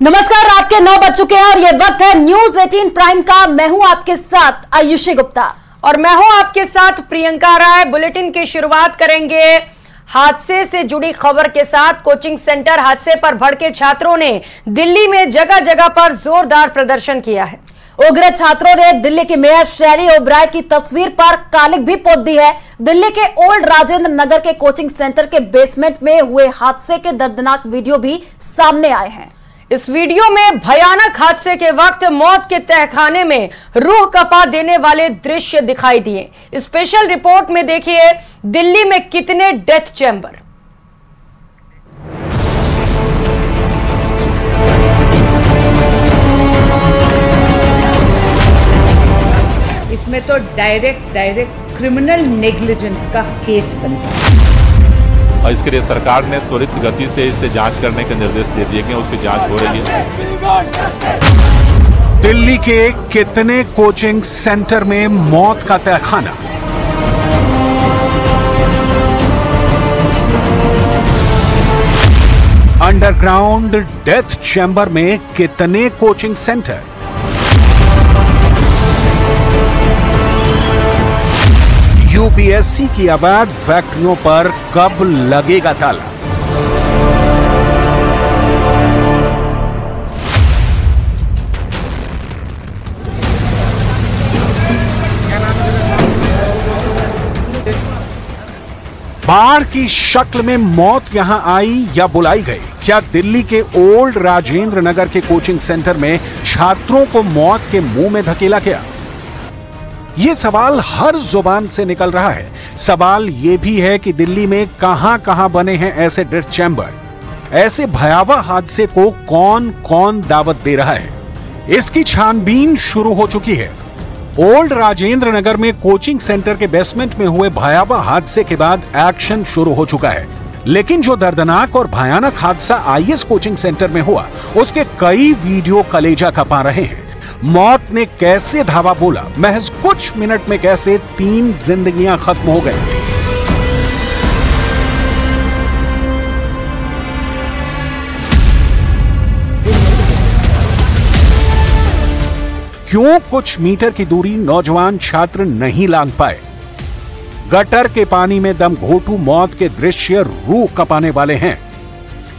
नमस्कार, रात के 9 बज चुके हैं और ये वक्त है न्यूज 18 प्राइम का। मैं हूं आपके साथ आयुषी गुप्ता और मैं हूं आपके साथ प्रियंका राय। बुलेटिन की शुरुआत करेंगे हादसे से जुड़ी खबर के साथ। कोचिंग सेंटर हादसे पर भड़के छात्रों ने दिल्ली में जगह जगह पर जोरदार प्रदर्शन किया है। उग्र छात्रों ने दिल्ली की मेयर शेरी ओबराय की तस्वीर पर कालिक भी पोत दी है। दिल्ली के ओल्ड राजेंद्र नगर के कोचिंग सेंटर के बेसमेंट में हुए हादसे के दर्दनाक वीडियो भी सामने आए हैं। इस वीडियो में भयानक हादसे के वक्त मौत के तहखाने में रूह कपा देने वाले दृश्य दिखाई दिए। स्पेशल रिपोर्ट में देखिए दिल्ली में कितने डेथ चैम्बर। इसमें तो डायरेक्ट क्रिमिनल नेग्लिजेंस का केस बनता है और इसके लिए सरकार ने त्वरित गति से इसे जांच करने के निर्देश दे दिए गए। उसकी जांच हो रही है। दिल्ली के कितने कोचिंग सेंटर में मौत का तहखाना। अंडरग्राउंड डेथ चैम्बर में कितने कोचिंग सेंटर। यूपीएससी की अवैध फैक्ट्रियों पर कब लगेगा ताला। बाढ़ की शक्ल में मौत यहां आई या बुलाई गई। क्या दिल्ली के ओल्ड राजेंद्र नगर के कोचिंग सेंटर में छात्रों को मौत के मुंह में धकेला गया? यह सवाल हर जुबान से निकल रहा है। सवाल यह भी है कि दिल्ली में कहां कहां बने हैं ऐसे डेथ चैम्बर। ऐसे भयावह हादसे को कौन कौन दावत दे रहा है, इसकी छानबीन शुरू हो चुकी है। ओल्ड राजेंद्र नगर में कोचिंग सेंटर के बेसमेंट में हुए भयावह हादसे के बाद एक्शन शुरू हो चुका है। लेकिन जो दर्दनाक और भयानक हादसा आईएस कोचिंग सेंटर में हुआ, उसके कई वीडियो कलेजा कपा रहे हैं। मौत ने कैसे धावा बोला, महज कुछ मिनट में कैसे 3 जिंदगियां खत्म हो गई। क्यों कुछ मीटर की दूरी नौजवान छात्र नहीं लांघ पाए। गटर के पानी में दम घोंटू मौत के दृश्य रूह कपाने वाले हैं।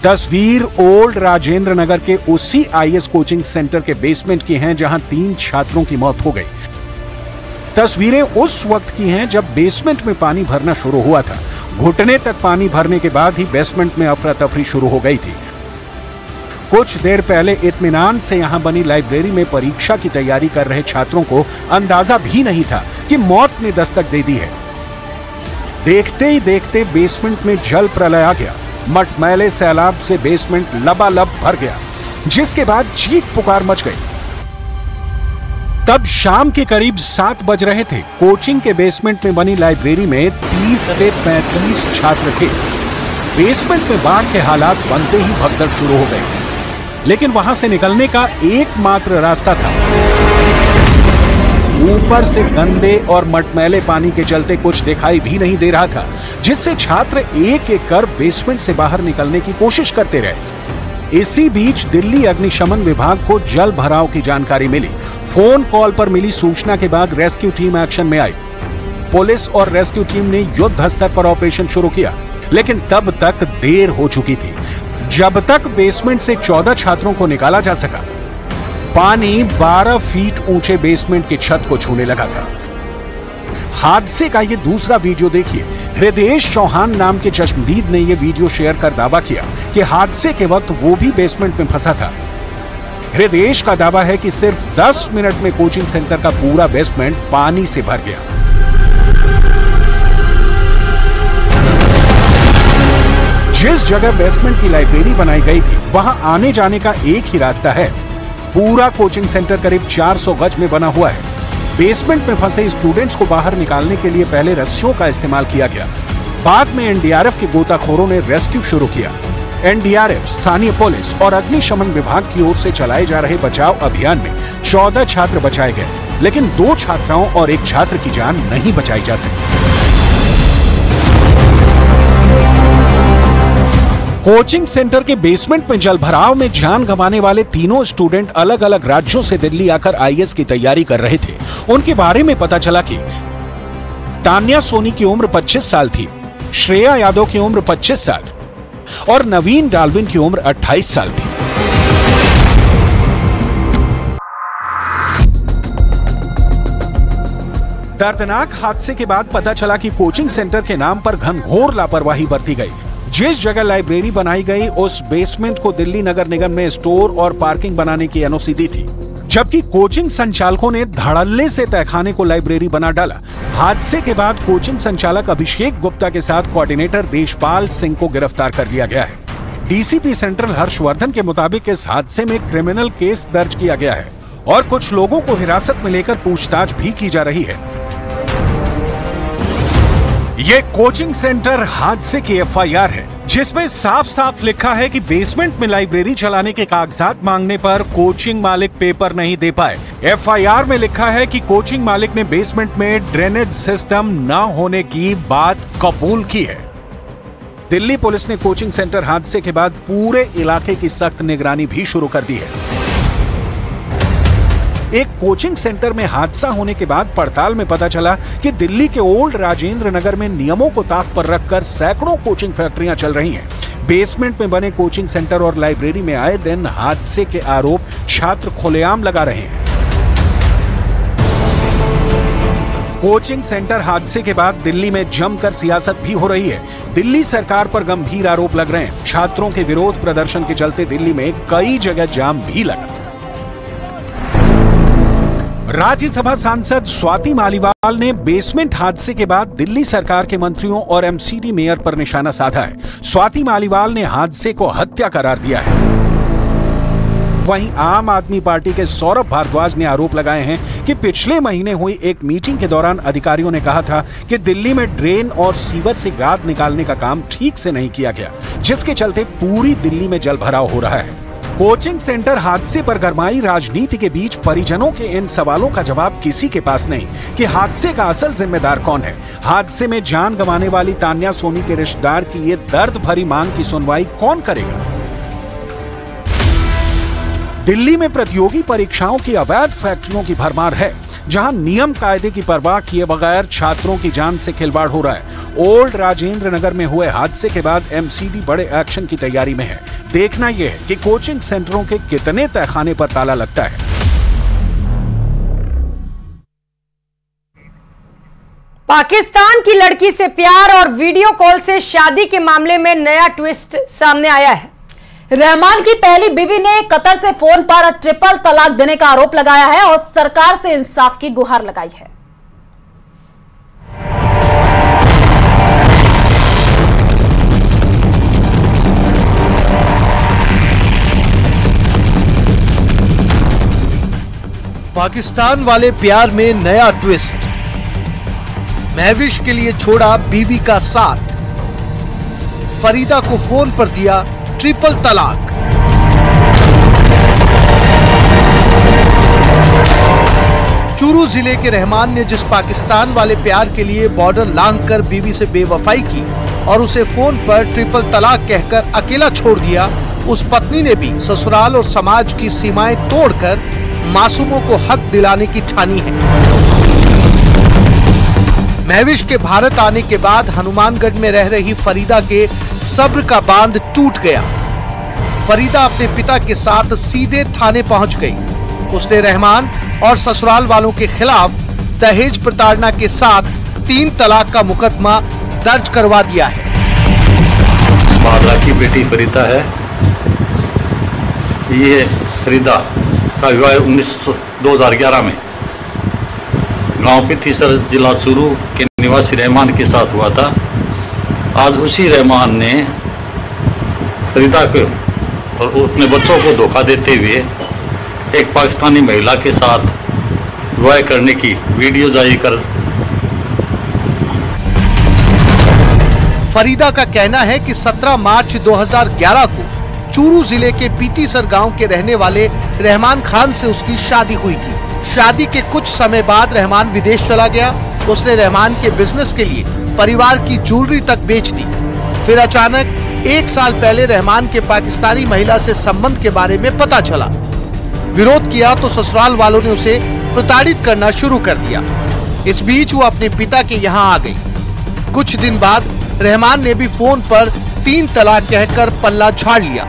तस्वीर ओल्ड राजेंद्र नगर के उसी आईएस कोचिंग सेंटर के बेसमेंट की हैं जहां 3 छात्रों की मौत हो गई। तस्वीरें उस वक्त की हैं जब बेसमेंट में पानी भरना शुरू हुआ था। घुटने तक पानी भरने के बाद ही बेसमेंट में अफरा तफरी शुरू हो गई थी। कुछ देर पहले इत्मीनान से यहां बनी लाइब्रेरी में परीक्षा की तैयारी कर रहे छात्रों को अंदाजा भी नहीं था कि मौत ने दस्तक दे दी है। देखते ही देखते बेसमेंट में जल प्रलय आ गया। मटमैले सैलाब से बेसमेंट लबालब भर गया, जिसके बाद चीख पुकार मच गई। तब शाम के करीब 7 बज रहे थे। कोचिंग के बेसमेंट में बनी लाइब्रेरी में 30 से 35 छात्र थे। बेसमेंट में बाढ़ के हालात बनते ही भगदड़ शुरू हो गई, लेकिन वहां से निकलने का एकमात्र रास्ता था। ऊपर से गंदे और मटमैले पानी के चलते कुछ दिखाई भी नहीं दे रहा था, जिससे छात्र एक एक कर बेसमेंट से बाहर निकलने की कोशिश करते रहे। इसी बीच दिल्ली अग्निशमन विभाग को जल भराव की जानकारी मिली। फोन कॉल पर मिली सूचना के बाद रेस्क्यू टीम एक्शन में आई। पुलिस और रेस्क्यू टीम ने युद्ध स्तर पर ऑपरेशन शुरू किया, लेकिन तब तक देर हो चुकी थी। जब तक बेसमेंट से 14 छात्रों को निकाला जा सका, पानी 12 फीट ऊंचे बेसमेंट की छत को छूने लगा था। हादसे का ये दूसरा वीडियो देखिए। हृदयेश चौहान नाम के चश्मदीद ने यह वीडियो शेयर कर दावा किया कि हादसे के वक्त वो भी बेसमेंट में फंसा था। हृदयेश का दावा है कि सिर्फ 10 मिनट में कोचिंग सेंटर का पूरा बेसमेंट पानी से भर गया। जिस जगह बेसमेंट की लाइब्रेरी बनाई गई थी, वहां आने जाने का एक ही रास्ता है। पूरा कोचिंग सेंटर करीब 400 गज में बना हुआ है। बेसमेंट में फंसे स्टूडेंट्स को बाहर निकालने के लिए पहले रस्सियों का इस्तेमाल किया गया। बाद में एनडीआरएफ के गोताखोरों ने रेस्क्यू शुरू किया। एनडीआरएफ, स्थानीय पुलिस और अग्निशमन विभाग की ओर से चलाए जा रहे बचाव अभियान में 14 छात्र बचाए गए, लेकिन 2 छात्राओं और 1 छात्र की जान नहीं बचाई जा सकी। कोचिंग सेंटर के बेसमेंट में जलभराव में जान गंवाने वाले तीनों स्टूडेंट अलग अलग राज्यों से दिल्ली आकर आईएएस की तैयारी कर रहे थे। उनके बारे में पता चला कि तान्या सोनी की उम्र 25 साल थी, श्रेया यादव की उम्र 25 साल और नवीन डाल्विन की उम्र 28 साल थी। दर्दनाक हादसे के बाद पता चला कि कोचिंग सेंटर के नाम पर घनघोर लापरवाही बरती गई। जिस जगह लाइब्रेरी बनाई गई उस बेसमेंट को दिल्ली नगर निगम ने स्टोर और पार्किंग बनाने की एनओसी दी थी, जबकि कोचिंग संचालकों ने धड़ल्ले से तहखाने को लाइब्रेरी बना डाला। हादसे के बाद कोचिंग संचालक अभिषेक गुप्ता के साथ कोऑर्डिनेटर देशपाल सिंह को गिरफ्तार कर लिया गया है। डीसीपी सेंट्रल हर्षवर्धन के मुताबिक इस हादसे में क्रिमिनल केस दर्ज किया गया है और कुछ लोगों को हिरासत में लेकर पूछताछ भी की जा रही है। ये कोचिंग सेंटर हादसे की एफआईआर है, जिसमें साफ साफ लिखा है कि बेसमेंट में लाइब्रेरी चलाने के कागजात मांगने पर कोचिंग मालिक पेपर नहीं दे पाए। एफआईआर में लिखा है कि कोचिंग मालिक ने बेसमेंट में ड्रेनेज सिस्टम न होने की बात कबूल की है। दिल्ली पुलिस ने कोचिंग सेंटर हादसे के बाद पूरे इलाके की सख्त निगरानी भी शुरू कर दी है। एक कोचिंग सेंटर में हादसा होने के बाद पड़ताल में पता चला कि दिल्ली के ओल्ड राजेंद्र नगर में नियमों को ताक पर रखकर सैकड़ों कोचिंग फैक्ट्रियां चल रही हैं। बेसमेंट में बने कोचिंग सेंटर और लाइब्रेरी में आए दिन हादसे के आरोप छात्र खुलेआम लगा रहे हैं। कोचिंग सेंटर हादसे के बाद दिल्ली में जमकर सियासत भी हो रही है। दिल्ली सरकार पर गंभीर आरोप लग रहे हैं। छात्रों के विरोध प्रदर्शन के चलते दिल्ली में कई जगह जाम भी लगा। राज्यसभा सांसद स्वाति मालीवाल ने बेसमेंट हादसे के बाद दिल्ली सरकार के मंत्रियों और एमसीडी मेयर पर निशाना साधा है। स्वाति मालीवाल ने हादसे को हत्या करार दिया है। वहीं आम आदमी पार्टी के सौरभ भारद्वाज ने आरोप लगाए हैं कि पिछले महीने हुई एक मीटिंग के दौरान अधिकारियों ने कहा था कि दिल्ली में ड्रेन और सीवर से गाद निकालने का काम ठीक से नहीं किया गया, जिसके चलते पूरी दिल्ली में जलभराव हो रहा है। कोचिंग सेंटर हादसे पर गरमाई राजनीति के बीच परिजनों के इन सवालों का जवाब किसी के पास नहीं कि हादसे का असल जिम्मेदार कौन है। हादसे में जान गंवाने वाली तान्या सोनी के रिश्तेदार की ये दर्द भरी मांग की सुनवाई कौन करेगा? दिल्ली में प्रतियोगी परीक्षाओं की अवैध फैक्ट्रियों की भरमार है, जहां नियम कायदे की परवाह किए बगैर छात्रों की जान से खिलवाड़ हो रहा है। ओल्ड राजेंद्र नगर में हुए हादसे के बाद एमसीडी बड़े एक्शन की तैयारी में है। देखना यह है कि कोचिंग सेंटरों के कितने तहखाने पर ताला लगता है। पाकिस्तान की लड़की से प्यार और वीडियो कॉल से शादी के मामले में नया ट्विस्ट सामने आया है। रहमान की पहली बीवी ने कतर से फोन पर ट्रिपल तलाक देने का आरोप लगाया है और सरकार से इंसाफ की गुहार लगाई है। पाकिस्तान वाले प्यार में नया ट्विस्ट। महविश के लिए छोड़ा बीवी का साथ, फरीदा को फोन पर दिया ट्रिपल तलाक। चूरू जिले के रहमान ने जिस पाकिस्तान वाले प्यार के लिए बॉर्डर लांघकर बीवी से बेवफाई की और उसे फोन पर ट्रिपल तलाक कहकर अकेला छोड़ दिया, उस पत्नी ने भी ससुराल और समाज की सीमाएं तोड़कर मासूमों को हक दिलाने की ठानी है। महविश के भारत आने के बाद हनुमानगढ़ में रह रही फरीदा के सब्र का बांध टूट गया। फरीदा अपने पिता के साथ सीधे थाने पहुंच गई। उसने रहमान और ससुराल वालों के खिलाफ दहेज प्रताड़ना के साथ 3 तलाक का मुकदमा दर्ज करवा दिया है। बादला की बेटी फरीदा है। ये फरीदा का विवाह 2011 में गांव पिथीसर जिला चूरू के निवासी रहमान के साथ हुआ था। आज उसी रहमान ने फरीदा को और अपने बच्चों को धोखा देते हुए एक पाकिस्तानी महिला के साथ विवाह करने की वीडियो जारी कर। फरीदा का कहना है कि 17 मार्च 2011 को चूरू जिले के पीतीसर गांव के रहने वाले रहमान खान से उसकी शादी हुई थी। शादी के कुछ समय बाद रहमान विदेश चला गया। उसने रहमान के बिजनेस के लिए परिवार की ज्वेलरी तक बेच दी। फिर अचानक 1 साल पहले रहमान के पाकिस्तानी महिला से संबंध के बारे में पता चला। विरोध किया तो ससुराल वालों ने उसे प्रताड़ित करना शुरू कर दिया। इस बीच वो अपने पिता के यहाँ आ गई। कुछ दिन बाद रहमान ने भी फोन पर 3 तलाक कहकर पल्ला झाड़ लिया।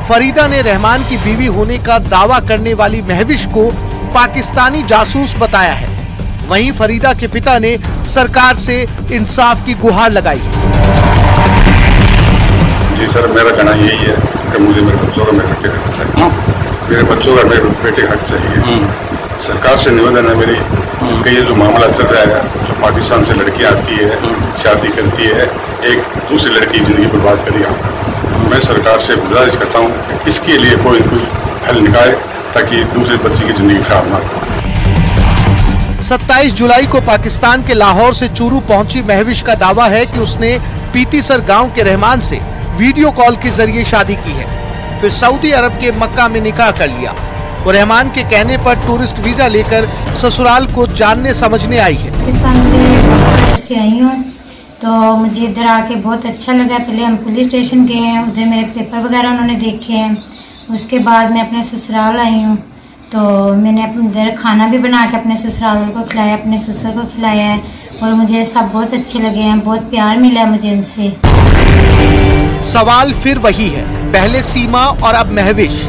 फरीदा ने रहमान की बीवी होने का दावा करने वाली महविश को पाकिस्तानी जासूस बताया है। वहीं फरीदा के पिता ने सरकार से इंसाफ की गुहार लगाई। जी सर, मेरा कहना यही है कि मुझे मेरे बच्चों का मेरे बेटे हक चाहिए। मेरे बच्चों का मेरे बेटे हक चाहिए। सरकार से निवेदन है मेरी कि ये जो मामला चल रहा है, जो पाकिस्तान से लड़की आती है, शादी करती है, एक दूसरी लड़की की जिंदगी बर्बाद करी है। मैं सरकार से गुजारिश करता हूँ कि इसके लिए कोई हल निकाले ताकि दूसरे बच्चे की जिंदगी खराब ना हो। 27 जुलाई को पाकिस्तान के लाहौर से चूरू पहुंची महविश का दावा है कि उसने पीतीसर गांव के रहमान से वीडियो कॉल के जरिए शादी की है, फिर सऊदी अरब के मक्का में निकाह कर लिया। वो रहमान के कहने पर टूरिस्ट वीजा लेकर ससुराल को जानने समझने आई है। पाकिस्तान से आई हूँ तो मुझे इधर आके बहुत अच्छा लगा। पहले हम पुलिस स्टेशन गए हैं, उधर मेरे पेपर वगैरह उन्होंने देखे हैं। उसके बाद मैं अपने ससुराल आई हूँ तो मैंने इधर खाना भी बना के अपने ससुराल को खिलाया, अपने ससुर को खिलाया है और मुझे सब बहुत अच्छे लगे हैं। बहुत प्यार मिला है मुझे इनसे। सवाल फिर वही है, पहले सीमा और अब महविश।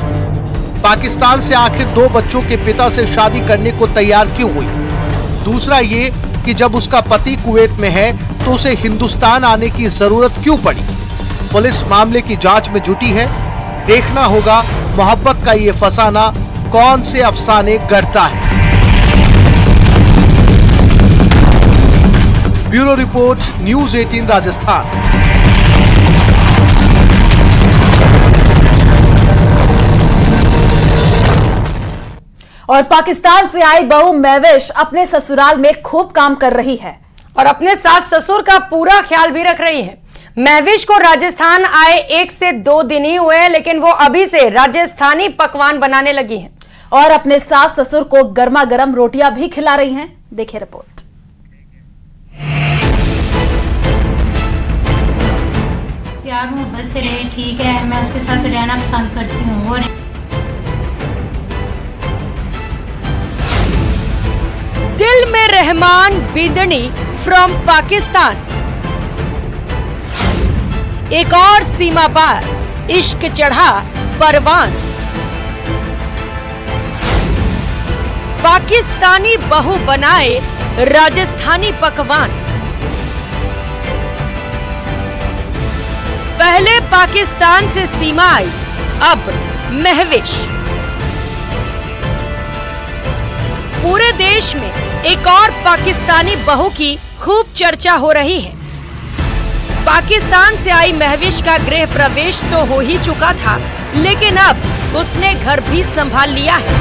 पाकिस्तान से आखिर 2 बच्चों के पिता से शादी करने को तैयार क्यों हुई? दूसरा ये कि जब उसका पति कुवैत में है तो उसे हिंदुस्तान आने की जरूरत क्यों पड़ी? पुलिस मामले की जांच में जुटी है। देखना होगा मोहब्बत का ये फसाना कौन से अफसाने गढ़ता है। Bureau report, news 18 Rajasthan. और पाकिस्तान से आई बहू महविश अपने ससुराल में खूब काम कर रही है और अपने सास ससुर का पूरा ख्याल भी रख रही है। महविश को राजस्थान आए 1 से 2 दिन ही हुए हैं, लेकिन वो अभी से राजस्थानी पकवान बनाने लगी हैं और अपने सास ससुर को गर्मा गर्म रोटियां भी खिला रही हैं। देखिए रिपोर्ट। प्यार मोहब्बत से रहे, ठीक है, मैं उसके साथ रहना पसंद करती हूँ। और दिल में रहमान बिदनी फ्रॉम पाकिस्तान। एक और सीमा पार इश्क चढ़ा परवान। पाकिस्तानी बहू बनाए राजस्थानी पकवान। पहले पाकिस्तान से सीमा आई, अब महविश। पूरे देश में एक और पाकिस्तानी बहू की खूब चर्चा हो रही है। पाकिस्तान से आई महविश का गृह प्रवेश तो हो ही चुका था, लेकिन अब उसने घर भी संभाल लिया है।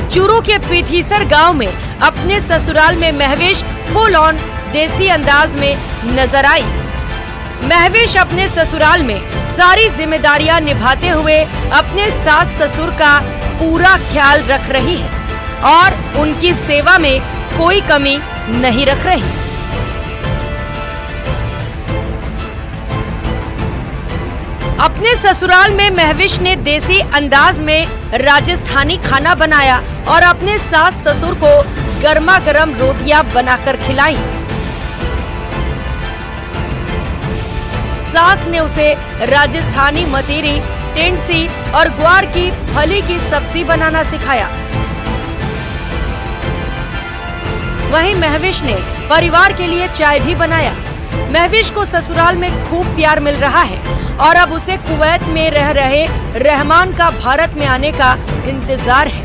चूरू के पीथीसर गांव में अपने ससुराल में महविश फुल ऑन देसी अंदाज में नजर आई। महविश अपने ससुराल में सारी जिम्मेदारियां निभाते हुए अपने सास ससुर का पूरा ख्याल रख रही है और उनकी सेवा में कोई कमी नहीं रख रही। अपने ससुराल में महविश ने देसी अंदाज में राजस्थानी खाना बनाया और अपने सास ससुर को गर्मा गर्म रोटियां बनाकर खिलाई। सास ने उसे राजस्थानी मतीरी, टेंडसी और ग्वार की फली की सब्जी बनाना सिखाया। वहीं महविश ने परिवार के लिए चाय भी बनाया। महविश को ससुराल में खूब प्यार मिल रहा है और अब उसे कुवैत में रह रहे रहमान का भारत में आने का इंतजार है।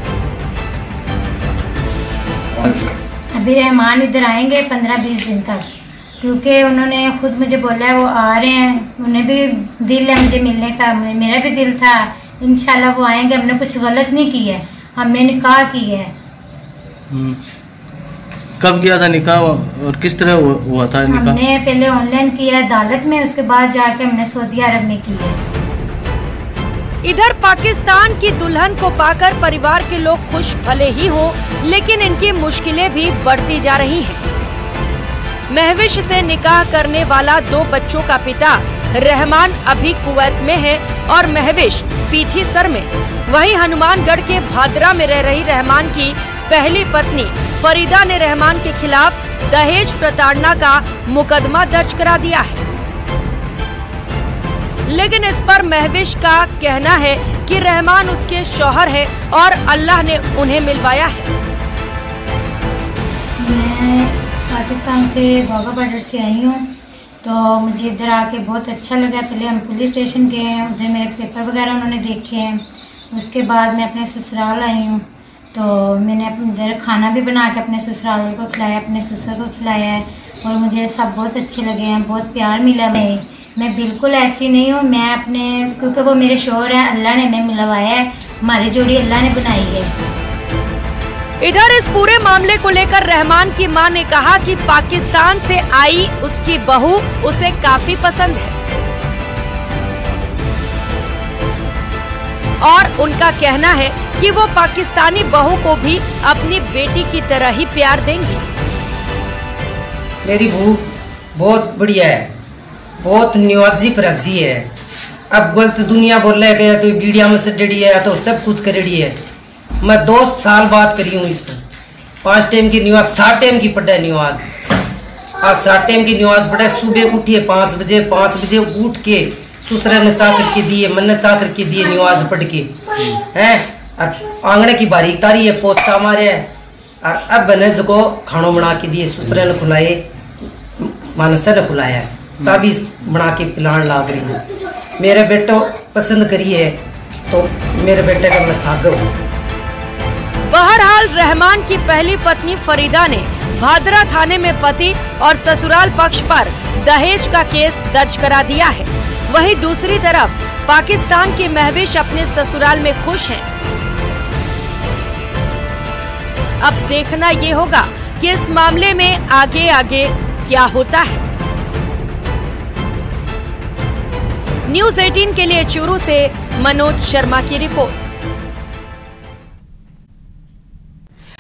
अभी रहमान इधर आएंगे 15-20 दिन तक, क्योंकि उन्होंने खुद मुझे बोला है वो आ रहे हैं। उन्हें भी दिल है मुझे मिलने का, मेरा भी दिल था। इंशाल्लाह वो आएंगे। हमने कुछ गलत नहीं किया है, हमने निकाह किया है। कब किया था निकाह और किस तरह हुआ था निकाह? हमने पहले ऑनलाइन किया अदालत में, उसके बाद जाके हमने सऊदी अरब में किया। इधर पाकिस्तान की दुल्हन को पाकर परिवार के लोग खुश भले ही हो, लेकिन इनकी मुश्किलें भी बढ़ती जा रही हैं। महविश से निकाह करने वाला 2 बच्चों का पिता रहमान अभी कुवैत में है और महविश पीथीसर में। वहीं हनुमानगढ़ के भादरा में रह रही रहमान की पहली पत्नी फरीदा ने रहमान के खिलाफ दहेज प्रताड़ना का मुकदमा दर्ज करा दिया है, लेकिन इस पर महविश का कहना है कि रहमान उसके शौहर है और अल्लाह ने उन्हें मिलवाया है। मैं पाकिस्तान से वाघा बॉर्डर से आई हूँ, तो मुझे इधर आके बहुत अच्छा लगा। पहले हम पुलिस स्टेशन गए हैं, उधर मेरे पेपर वगैरह उन्होंने देखे हैं। उसके बाद मैं अपने ससुराल आई हूँ, तो मैंने अपने इधर खाना भी बना के अपने ससुराल को खिलाया, अपने ससुर को खिलाया है और मुझे सब बहुत अच्छे लगे हैं, बहुत प्यार मिला। मैं बिल्कुल ऐसी नहीं हूँ, मैं अपने, क्योंकि वो मेरे शौहर हैं, अल्लाह ने हमें मिलवाया है, हमारी जोड़ी अल्लाह ने बनाई है। इधर इस पूरे मामले को लेकर रहमान की मां ने कहा कि पाकिस्तान से आई उसकी बहू उसे काफी पसंद है और उनका कहना है कि वो पाकिस्तानी बहू को भी अपनी बेटी की तरह ही प्यार देंगी। मेरी बहू बहुत बढ़िया है, बहुत निवाजी परगजी है। अब गलत दुनिया बोल रहे गया तो वीडियो में चढ़ी है तो सब कुछ करेड़ी है। मैं 2 साल बात करी हूँ इससे। 5 टाइम की नमाज, 7 टाइम की पढ़ा नमाज। आज 7 टाइम की नमाज पढ़ा। सुबह उठिए 5 बजे उठ के ससुरा ने चाह करके दिए, मन ने चाह करके दिए नमाज पढ़ के हैं। आंगने की बारी तारी है, पोछा मारे और अब बने को खानों बना के दिए, ससुरा ने खुलाए, मानसा ने खुलाया, चाबी बना के पिलान लाग रही हूँ। मेरे बेटो पसंद करिए तो मेरे बेटे का मैं सागर हूँ। बहरहाल रहमान की पहली पत्नी फरीदा ने भादरा थाने में पति और ससुराल पक्ष पर दहेज का केस दर्ज करा दिया है। वहीं दूसरी तरफ पाकिस्तान की महविश अपने ससुराल में खुश हैं। अब देखना ये होगा कि इस मामले में आगे क्या होता है। न्यूज़ 18 के लिए चूरू से मनोज शर्मा की रिपोर्ट।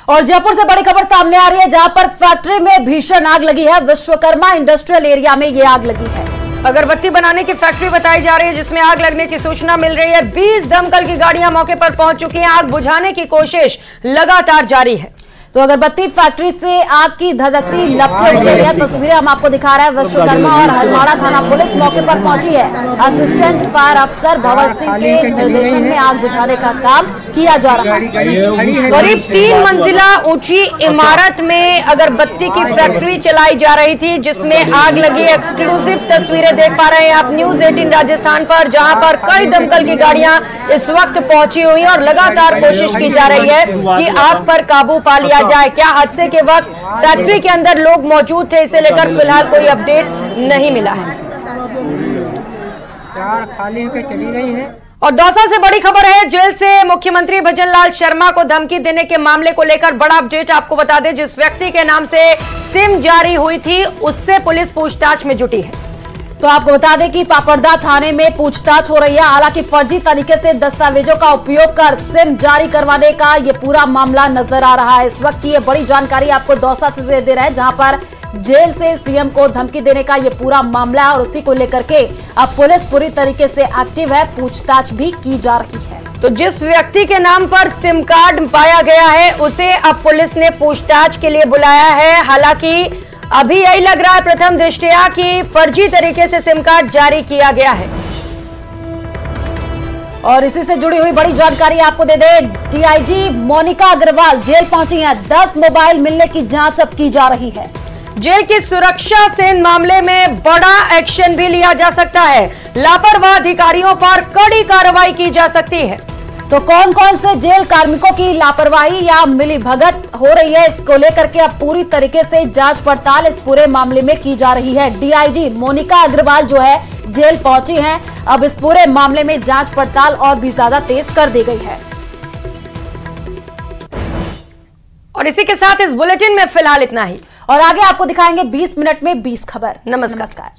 और जयपुर से बड़ी खबर सामने आ रही है, जहां पर फैक्ट्री में भीषण आग लगी है। विश्वकर्मा इंडस्ट्रियल एरिया में ये आग लगी है। अगरबत्ती बनाने की फैक्ट्री बताई जा रही है, जिसमें आग लगने की सूचना मिल रही है। 20 दमकल की गाड़ियां मौके पर पहुंच चुकी हैं। आग बुझाने की कोशिश लगातार जारी है। तो अगरबत्ती फैक्ट्री से आग की धधकती लपटें उठ रही है। तस्वीरें हम आपको दिखा रहे हैं। विश्वकर्मा और हरमाड़ा थाना पुलिस मौके पर पहुंची है। असिस्टेंट फायर अफसर भंवर सिंह के निर्देशन में आग बुझाने का काम किया जा रहा है। करीब 3 मंजिला ऊंची इमारत में अगरबत्ती की फैक्ट्री चलाई जा रही थी, जिसमें आग लगी। एक्सक्लूसिव तस्वीरें देख पा रहे हैं आप न्यूज़ 18 राजस्थान पर, जहां पर कई दमकल की गाड़ियां इस वक्त पहुंची हुई हैं और लगातार कोशिश की जा रही है कि आग पर काबू पा लिया जाए। क्या हादसे के वक्त फैक्ट्री के अंदर लोग मौजूद थे, इसे लेकर फिलहाल कोई अपडेट नहीं मिला है। खाली होकर चली गई है। और दौसा से बड़ी खबर है। जेल से मुख्यमंत्री भजन लाल शर्मा को धमकी देने के मामले को लेकर बड़ा अपडेट आपको बता दें। जिस व्यक्ति के नाम से सिम जारी हुई थी, उससे पुलिस पूछताछ में जुटी है। तो आपको बता दें कि पापड़दा थाने में पूछताछ हो रही है। हालांकि फर्जी तरीके से दस्तावेजों का उपयोग कर सिम जारी करवाने का ये पूरा मामला नजर आ रहा है। इस वक्त की ये बड़ी जानकारी आपको दौसा से दे रहे हैं, जहां पर जेल से सीएम को धमकी देने का ये पूरा मामला है और उसी को लेकर के अब पुलिस पूरी तरीके से एक्टिव है, पूछताछ भी की जा रही है। तो जिस व्यक्ति के नाम पर सिम कार्ड पाया गया है, उसे अब पुलिस ने पूछताछ के लिए बुलाया है। हालांकि अभी यही लग रहा है प्रथम दृष्टया कि फर्जी तरीके से सिम कार्ड जारी किया गया है। और इसी से जुड़ी हुई बड़ी जानकारी आपको दे दें, डीआईजी मोनिका अग्रवाल जेल पहुंची हैं। 10 मोबाइल मिलने की जांच अब की जा रही है। जेल की सुरक्षा से मामले में बड़ा एक्शन भी लिया जा सकता है। लापरवाह अधिकारियों पर कड़ी कार्रवाई की जा सकती है। तो कौन कौन से जेल कार्मिकों की लापरवाही या मिलीभगत हो रही है, इसको लेकर के अब पूरी तरीके से जांच पड़ताल इस पूरे मामले में की जा रही है। डीआईजी मोनिका अग्रवाल जो है जेल पहुंची हैं। अब इस पूरे मामले में जांच पड़ताल और भी ज्यादा तेज कर दी गई है। और इसी के साथ इस बुलेटिन में फिलहाल इतना ही, और आगे आपको दिखाएंगे 20 मिनट में 20 खबर। नमस्कार।